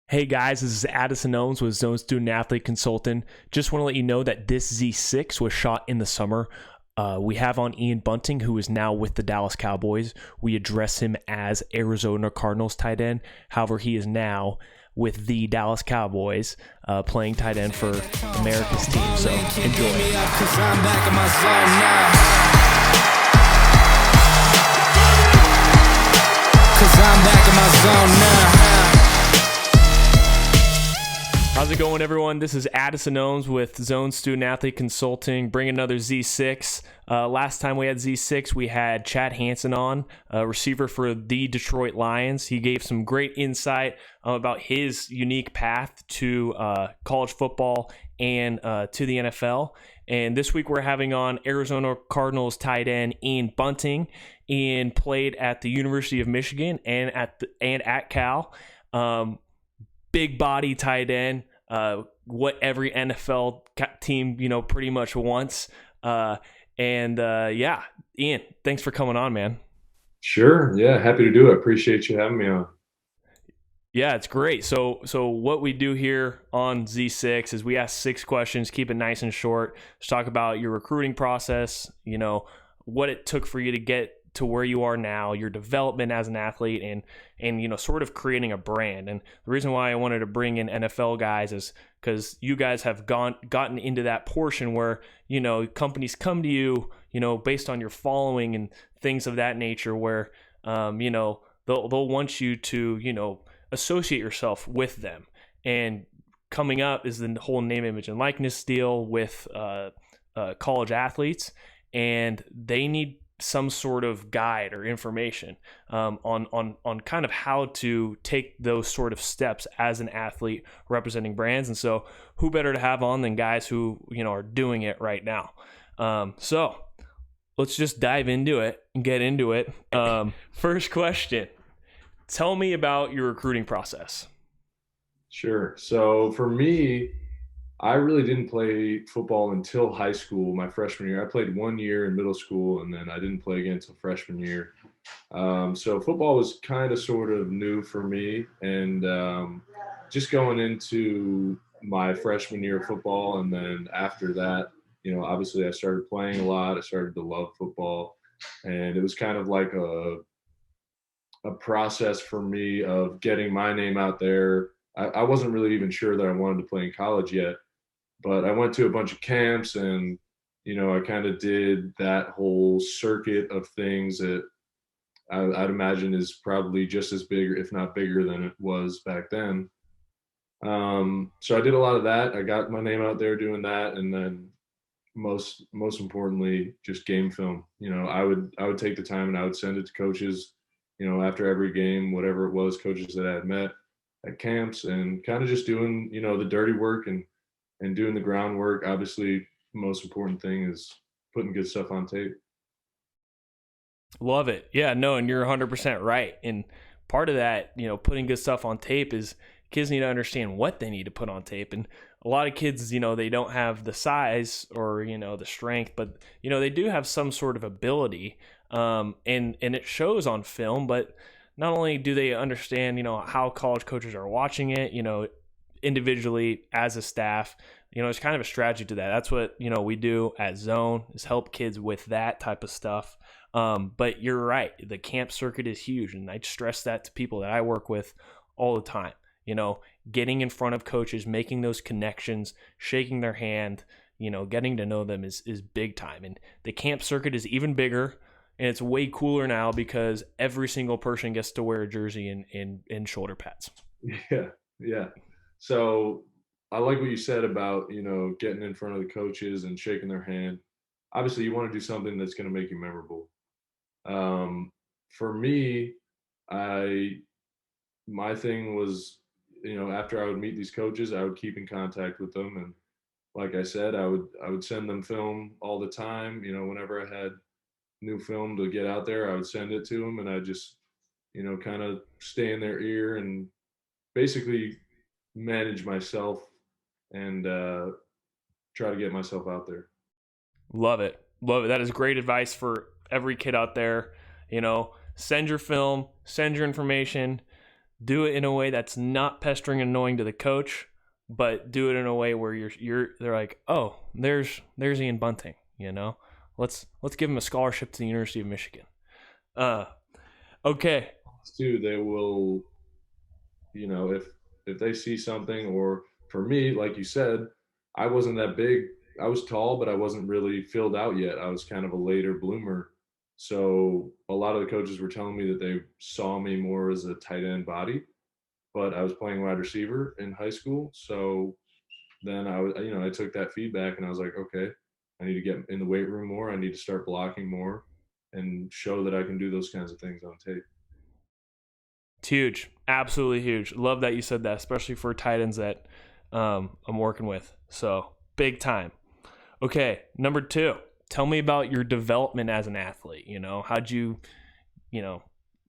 Hey guys, this is Addison Owens with Zone Student Athlete Consultant. Just want to let you know that this Z6 was shot in the summer. We have on Ian Bunting, who is now with the Dallas Cowboys. We address him as Arizona Cardinals tight end. However, he is now with the Dallas Cowboys playing tight end for America's team. So enjoy. How's it going, everyone? This is Addison Owens with Zone Student Athlete Consulting. Bring another Z6. Last time we had Z6, we had Chad Hansen on, a receiver for the Detroit Lions. He gave some great insight about his unique path to college football and to the NFL. And this week we're having on Arizona Cardinals tight end Ian Bunting. Ian played at the University of Michigan and at Cal. Big body tight end, what every NFL team, pretty much wants. Ian, thanks for coming on, man. Sure. Yeah. Happy to do it. Appreciate you having me on. Yeah, it's great. So what we do here on Z6 is we ask 6 questions, keep it nice and short. Just talk about your recruiting process, what it took for you to get to where you are now, your development as an athlete, and sort of creating a brand. And the reason why I wanted to bring in NFL guys is because you guys have gotten into that portion where companies come to you, based on your following and things of that nature, where they'll want you to associate yourself with them. And coming up is the whole name, image, and likeness deal with college athletes, and they need some sort of guide or information on kind of how to take those sort of steps as an athlete representing brands. And so who better to have on than guys who are doing it right now. So let's just dive into it and get into it. First question, tell me about your recruiting process. Sure. So for me, I really didn't play football until high school, my freshman year. I played 1 year in middle school, and then I didn't play again until freshman year. So football was kind of sort of new for me. And just going into my freshman year of football, and then after that, obviously I started playing a lot. I started to love football. And it was kind of like a process for me of getting my name out there. I wasn't really even sure that I wanted to play in college yet. But I went to a bunch of camps, and I kind of did that whole circuit of things that I'd imagine is probably just as big, if not bigger, than it was back then. So I did a lot of that. I got my name out there doing that, and then most importantly, just game film. I would take the time and I would send it to coaches. After every game, whatever it was, coaches that I had met at camps, and kind of just doing the dirty work and doing the groundwork. Obviously, the most important thing is putting good stuff on tape. Love it. Yeah, no, and you're 100% right. And part of that, putting good stuff on tape is kids need to understand what they need to put on tape. And a lot of kids, they don't have the size or, the strength, but, they do have some sort of ability. And it shows on film, but not only do they understand, how college coaches are watching it, individually as a staff, it's kind of a strategy to that. That's what we do at Zone, is help kids with that type of stuff. But you're right, the camp circuit is huge, and I stress that to people that I work with all the time. Getting in front of coaches, making those connections, shaking their hand, getting to know them is big time. And the camp circuit is even bigger, and it's way cooler now because every single person gets to wear a jersey and shoulder pads. Yeah. So I like what you said about, getting in front of the coaches and shaking their hand. Obviously, you want to do something that's going to make you memorable. For me, my thing was, after I would meet these coaches, I would keep in contact with them. And like I said, I would send them film all the time. Whenever I had new film to get out there, I would send it to them, and I just, kind of stay in their ear and basically manage myself and try to get myself out there. Love it. That is great advice for every kid out there. Send your film, send your information, Do it in a way that's not pestering and annoying to the coach, but do it in a way where they're like, oh, there's Ian Bunting, you know, let's give him a scholarship to the University of Michigan. Okay. Too, they will, if they see something, or for me, like you said, I wasn't that big. I was tall, but I wasn't really filled out yet. I was kind of a later bloomer. So a lot of the coaches were telling me that they saw me more as a tight end body, but I was playing wide receiver in high school. So then I took that feedback and I was like, okay, I need to get in the weight room more. I need to start blocking more and show that I can do those kinds of things on tape. It's huge. Absolutely huge. Love that you said that, especially for tight ends that I'm working with. So big time. Okay, number 2. Tell me about your development as an athlete. How'd you,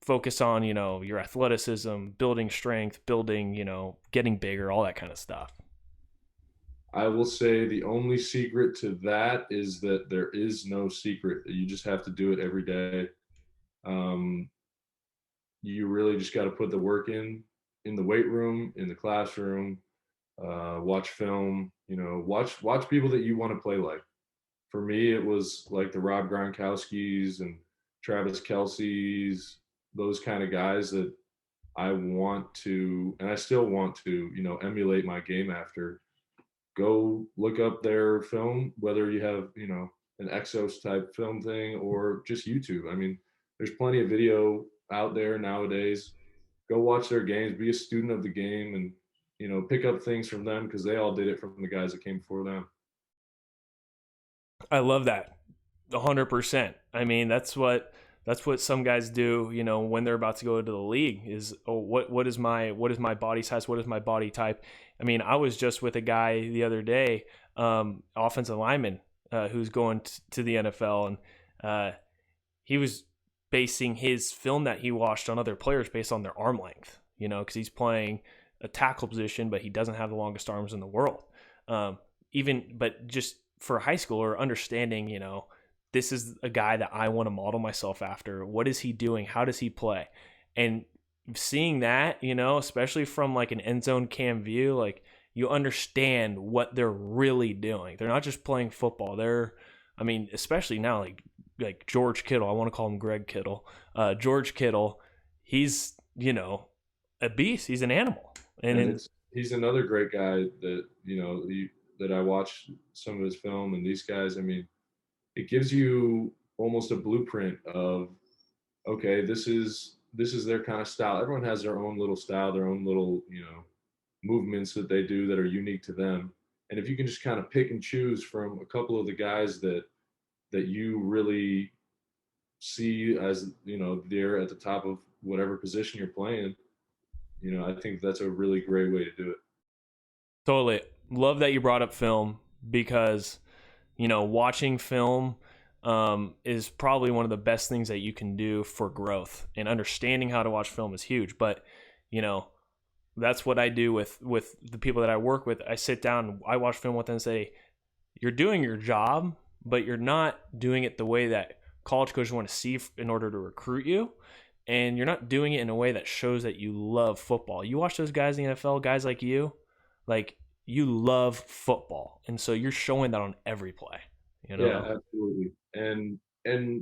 focus on, your athleticism, building strength, building, getting bigger, all that kind of stuff. I will say the only secret to that is that there is no secret. You just have to do it every day. Um, you really just got to put the work in the weight room, in the classroom, watch film, watch people that you want to play like. For me, it was like the Rob Gronkowskis and Travis Kelsey's, those kind of guys that I want to, and I still want to, emulate my game after. Go look up their film, whether you have, an Exos type film thing or just YouTube. I mean, there's plenty of video out there nowadays. Go watch their games, be a student of the game, and, pick up things from them because they all did it from the guys that came before them. I love that. 100%. I mean, that's what some guys do, when they're about to go into the league is, oh, what is my body size? What is my body type? I mean, I was just with a guy the other day, offensive lineman, who's going to the NFL, and he was basing his film that he watched on other players based on their arm length, because he's playing a tackle position, but he doesn't have the longest arms in the world. But just for a high schooler, understanding, this is a guy that I want to model myself after. What is he doing? How does he play? And seeing that, especially from like an end zone cam view, like you understand what they're really doing. They're not just playing football. Especially now, like George Kittle. I want to call him Greg Kittle. George Kittle, he's, a beast. He's an animal. And he's another great guy that, that I watched some of his film, and these guys, I mean, it gives you almost a blueprint of, okay, this is their kind of style. Everyone has their own little style, their own little, movements that they do that are unique to them. And if you can just kind of pick and choose from a couple of the guys that you really see as, they're at the top of whatever position you're playing, I think that's a really great way to do it. totally love that you brought up film, because watching film is probably one of the best things that you can do for growth, and understanding how to watch film is huge. But that's what I do with the people that I work with. I sit down, I watch film with them and say, you're doing your job, but you're not doing it the way that college coaches want to see in order to recruit you. And you're not doing it in a way that shows that you love football. You watch those guys in the NFL, guys like you love football. And so you're showing that on every play. Yeah, absolutely. And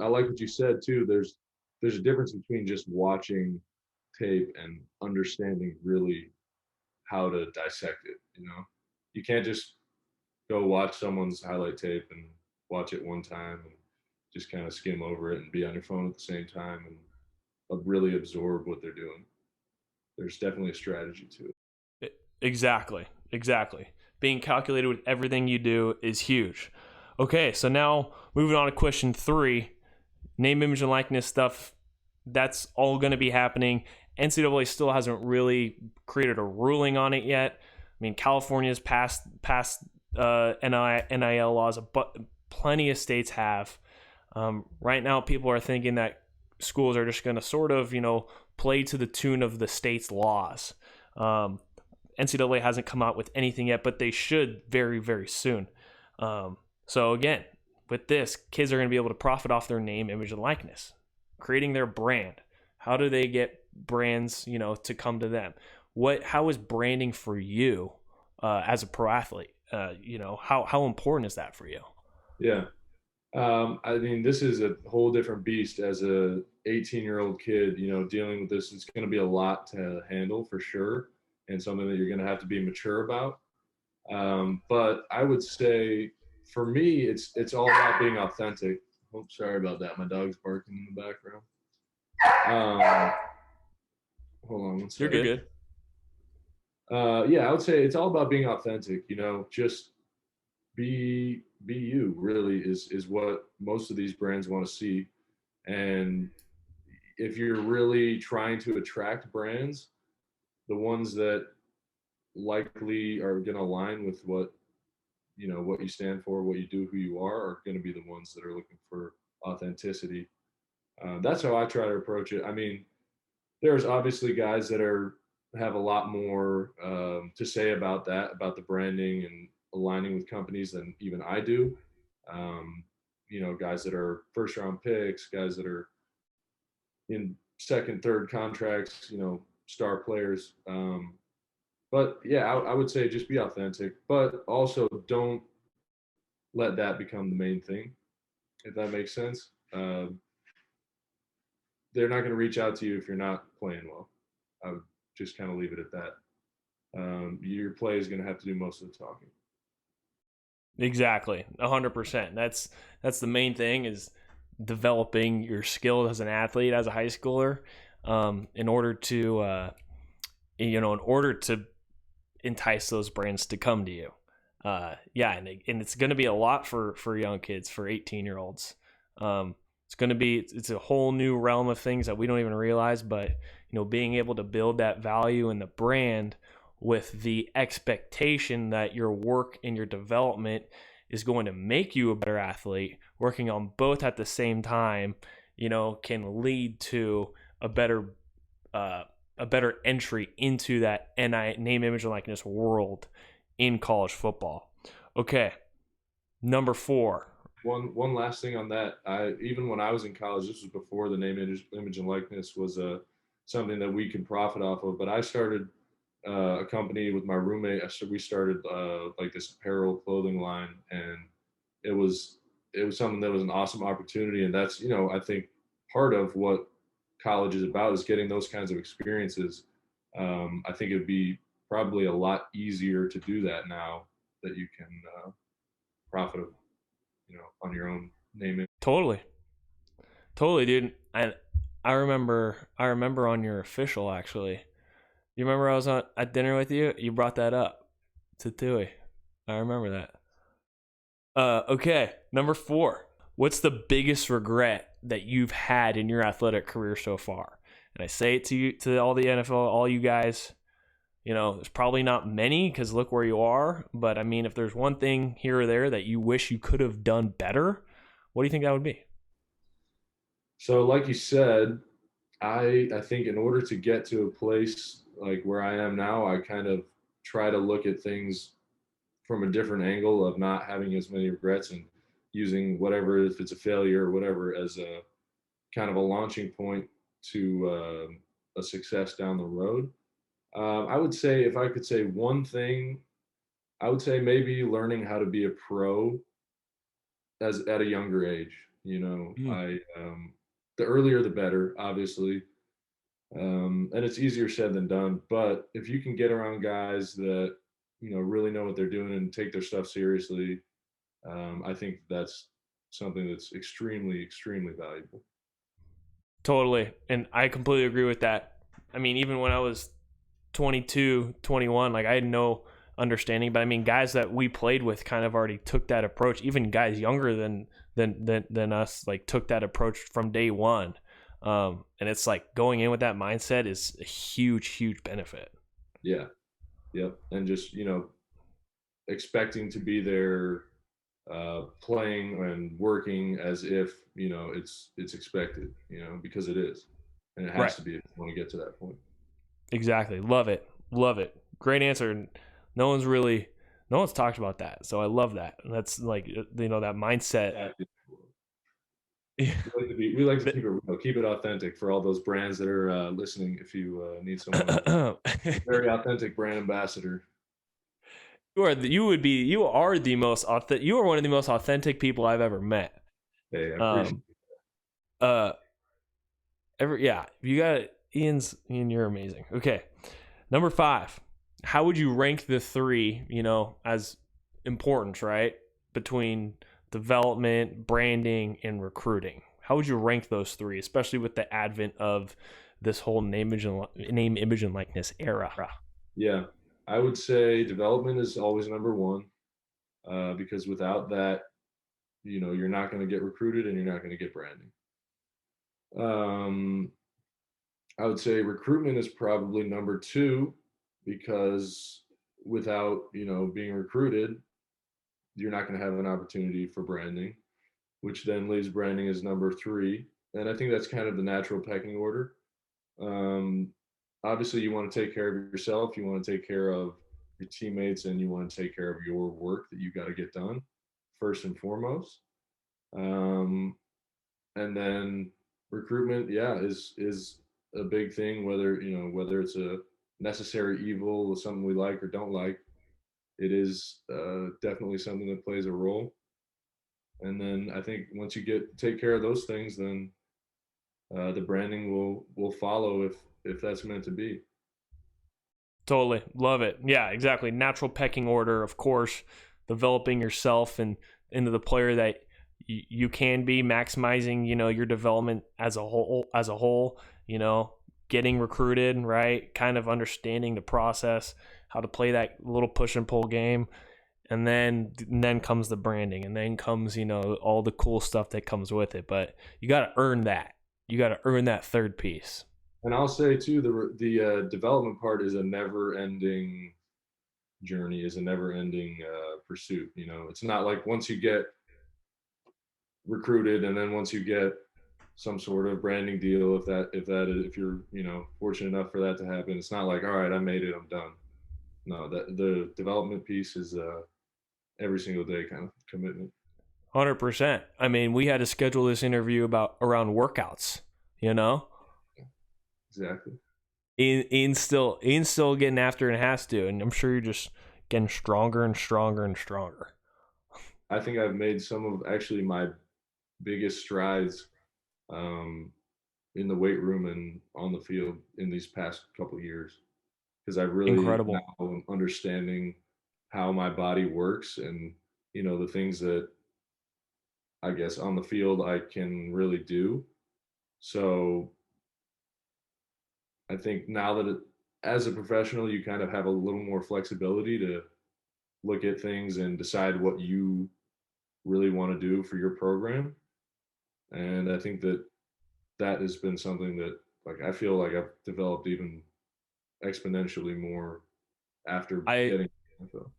I like what you said too. There's a difference between just watching tape and understanding really how to dissect it. You can't just go watch someone's highlight tape and watch it one time and just kind of skim over it and be on your phone at the same time and really absorb what they're doing. There's definitely a strategy to it. Exactly. Being calculated with everything you do is huge. Okay, so now moving on to question 3, name, image, and likeness stuff. That's all going to be happening. NCAA still hasn't really created a ruling on it yet. I mean, California's passed NIL laws, but plenty of states have. Right now, people are thinking that schools are just going to sort of, play to the tune of the state's laws. NCAA hasn't come out with anything yet, but they should very, very soon. So again, with this, kids are going to be able to profit off their name, image, and likeness, creating their brand. How do they get brands, to come to them. How is branding for you as a pro athlete? How important is that for you? Yeah. I mean, this is a whole different beast as a 18-year-old kid, dealing with this. It's going to be a lot to handle for sure, and something that you're going to have to be mature about. But I would say for me, it's all about being authentic. Oh, sorry about that. My dog's barking in the background. Um, hold on one You're second. good. Yeah, I would say it's all about being authentic. Just be you. Really is what most of these brands want to see. And if you're really trying to attract brands, the ones that likely are going to align with what you stand for, what you do, who you are going to be the ones that are looking for authenticity. That's how I try to approach it. I mean, there's obviously guys that have a lot more to say about that, about the branding and aligning with companies than even I do. Um, guys that are first round picks, guys that are in second, third contracts, star players. But yeah, I would say just be authentic, but also don't let that become the main thing, if that makes sense. They're not going to reach out to you if you're not playing well. I would just kind of leave it at that. Your play is going to have to do most of the talking. Exactly, 100%. That's the main thing, is developing your skill as an athlete, as a high schooler, in order to entice those brands to come to you. Yeah, and it's going to be a lot for young kids, for 18-year-olds. It's a whole new realm of things that we don't even realize, but being able to build that value in the brand with the expectation that your work and your development is going to make you a better athlete, working on both at the same time, can lead to a better entry into that name, image, and likeness world in college football. Okay, number 4. One last thing on that. Even when I was in college, this was before the name, image and likeness was something that we can profit off of. But I started a company with my roommate. We started like this apparel clothing line, and it was something that was an awesome opportunity. And that's I think part of what college is about is getting those kinds of experiences. I think it would be probably a lot easier to do that now that you can profit on your own name. Totally, totally, dude. And I remember on your official, actually. You remember I was at dinner with you? You brought that up to Tui. I remember that. Okay, number 4. What's the biggest regret that you've had in your athletic career so far? And I say it to you, to all the NFL, all you guys. There's probably not many, because look where you are. But I mean, if there's one thing here or there that you wish you could have done better, what do you think that would be? So, like you said, I think in order to get to a place like where I am now, I kind of try to look at things from a different angle of not having as many regrets and using whatever, if it's a failure or whatever, as a kind of a launching point to a success down the road. I would say, if I could say one thing, I would say maybe learning how to be a pro as at a younger age. Mm. The earlier the better, obviously. And it's easier said than done. But if you can get around guys that really know what they're doing and take their stuff seriously, I think that's something that's extremely, extremely valuable. Totally. And I completely agree with that. I mean, even when I was 22, 21, like I had no understanding, but I mean, guys that we played with kind of already took that approach. Even guys younger than us, like, took that approach from day one. And it's like, going in with that mindset is a huge, huge benefit. Yeah. Yep. And just expecting to be there, playing and working as if it's expected, because it is, and it Right. has to be if you want to get to that point. Exactly. Love it. Love it. Great answer. No one's talked about that. So I love that. And that's like, that mindset. Yeah. We like to keep it real, keep it authentic for all those brands that are listening. If you need someone, a very authentic brand ambassador. You are the most authentic. You are one of the most authentic people I've ever met. Hey, I appreciate Um, uh, yeah, you got it. Ian, you're amazing. Okay, number 5. How would you rank the three? As importance, right? Between development, branding, and recruiting. How would you rank those three, especially with the advent of this whole name, image, and likeness era? Yeah, I would say development is always number one because without that, you're not going to get recruited and you're not going to get branding. Um, I would say recruitment is probably number two because without being recruited, you're not going to have an opportunity for branding, which then leaves branding as number three. And I think that's kind of the natural pecking order. Um, Obviously, you want to take care of yourself, you want to take care of your teammates, and you want to take care of your work that you got to get done first and foremost. Um, and then recruitment, yeah, is a big thing. Whether it's a necessary evil, something we like or don't like, it is definitely something that plays a role. And then I think once you take care of those things, then the branding will follow if that's meant to be. Totally. Love it. Yeah, exactly. Natural pecking order, of course, developing yourself and into the player that you can be, maximizing, your development as a whole, getting recruited, right? Kind of understanding the process, how to play that little push and pull game. And then comes the branding, and then comes, all the cool stuff that comes with it. But you got to earn that. You got to earn that third piece. And I'll say too, the development part is a never-ending journey, is a never-ending pursuit. It's not like once you get recruited and then once you get some sort of branding deal, if you're fortunate enough for that to happen, it's not like, all right, I made it, I'm done. No, that the development piece is every single day kind of commitment. 100%. I mean, we had to schedule this interview around workouts. You know, Exactly. Ian's still getting after it and has to, and I'm sure you're just getting stronger and stronger and stronger. I think I've made some of actually my biggest strides um, in the weight room and on the field in these past couple of years because I really now Incredible. am understanding how my body works and the things that I guess on the field I can really do. So I think now that as a professional, you kind of have a little more flexibility to look at things and decide what you really want to do for your program. And I think that has been something that like I feel like I've developed even exponentially more after I getting NFL.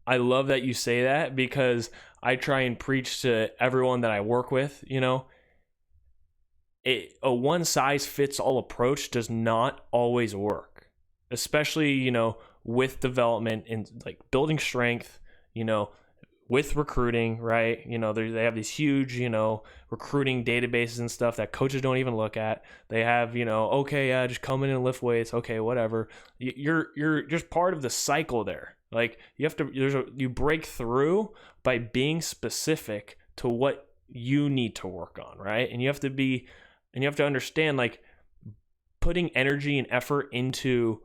I love that you say that, because I try and preach to everyone that I work with. A one size fits all approach does not always work, especially, with development and like building strength, you know, with recruiting, right? They have these huge, recruiting databases and stuff that coaches don't even look at. They have, okay, yeah, just come in and lift weights. Okay, whatever. You're just part of the cycle there. Like you break through by being specific to what you need to work on, right? And you have to understand, like, putting energy and effort into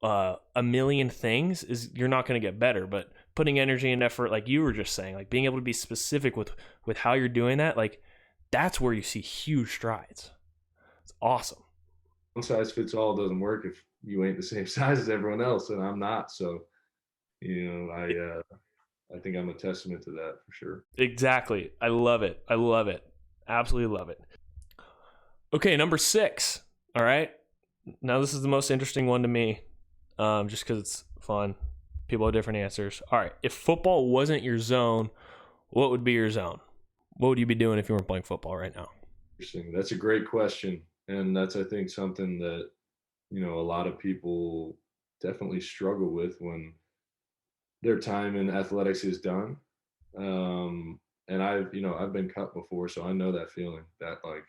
a million things is you're not going to get better, but putting energy and effort, like you were just saying, like being able to be specific with how you're doing that, like that's where you see huge strides. It's awesome. One size fits all doesn't work if you ain't the same size as everyone else, and I'm not. So I think I'm a testament to that for sure. Exactly. I love it. I love it. Absolutely love it. Okay, number 6. All right. Now this is the most interesting one to me, just because it's fun. People have different answers. All right. If football wasn't your zone, what would be your zone? What would you be doing if you weren't playing football right now? Interesting. That's a great question, and that's I think something that a lot of people definitely struggle with when their time in athletics is done. and I've been cut before, so I know that feeling, that like,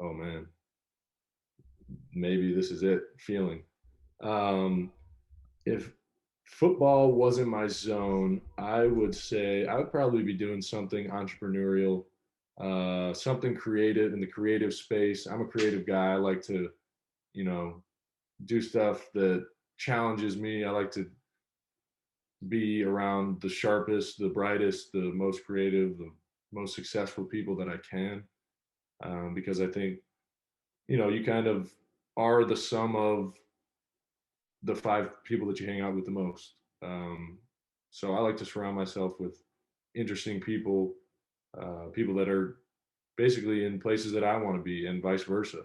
oh man, maybe this is it feeling. Um, if football wasn't my zone, I would say I would probably be doing something entrepreneurial, something creative in the creative space. I'm a creative guy. I like to, you know, do stuff that challenges me. I like to be around the sharpest, the brightest, the most creative, the most successful people that I can, because I think, you kind of are the sum of the five people that you hang out with the most. So I like to surround myself with interesting people, people that are basically in places that I want to be, and vice versa.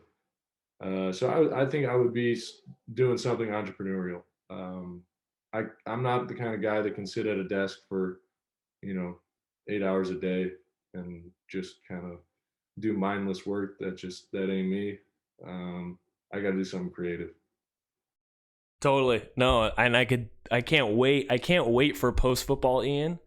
So I think I would be doing something entrepreneurial. I'm not the kind of guy that can sit at a desk for, you know, 8 hours a day and just kind of do mindless work. That ain't me. I got to do something creative. Totally. No, and I can't wait. I can't wait for post football, Ian,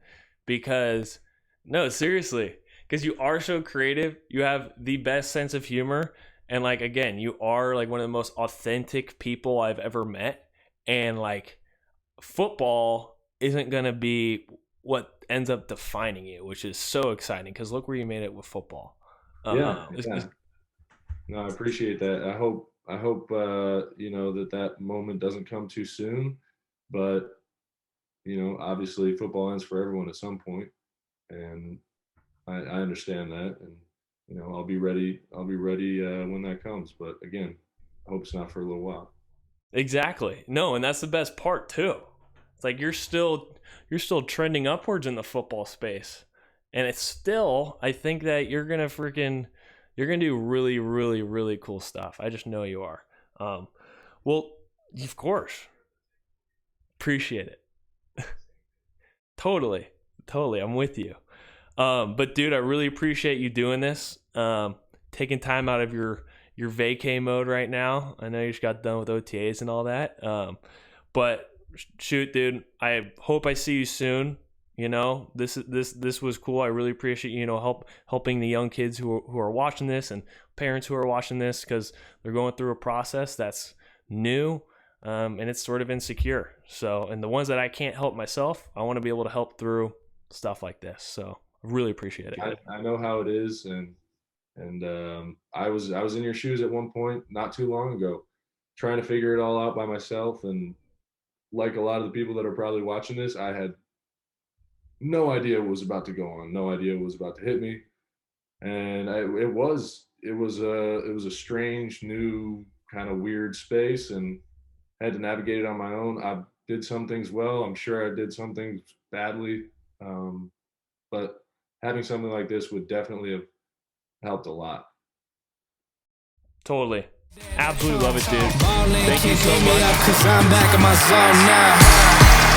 because no, seriously, because you are so creative. You have the best sense of humor, and like again, you are like one of the most authentic people I've ever met. And like football isn't gonna be what ends up defining you, which is so exciting. Because look where you made it with football. Yeah, It's yeah. just No, I appreciate that. I hope that moment doesn't come too soon, but obviously football ends for everyone at some point, and I understand that, and I'll be ready. I'll be ready when that comes. But again, I hope it's not for a little while. exactly no, and that's the best part too. It's like you're still trending upwards in the football space, and it's still I think that you're gonna do really really really cool stuff. I just know you are. Um, well, of course, appreciate it. Totally, totally. I'm with you. But dude, I really appreciate you doing this. Taking time out of your vacay mode right now. I know you just got done with OTAs and all that. But shoot, dude, I hope I see you soon. This was cool. I really appreciate helping the young kids who are watching this, and parents who are watching this, because they're going through a process that's new, and it's sort of insecure. So, and the ones that I can't help myself, I want to be able to help through stuff like this. So, I really appreciate it. I know how it is, and I was in your shoes at one point not too long ago, trying to figure it all out by myself, and like a lot of the people that are probably watching this, I had no idea what was about to go on, no idea what was about to hit me, and it was a strange, new, kind of weird space, and had to navigate it on my own. I did some things well. I'm sure I did some things badly, but having something like this would definitely have helped a lot. Totally. Absolutely love it, dude. Ballin', Thank you can't so get me much. up 'cause I'm back in my zone now.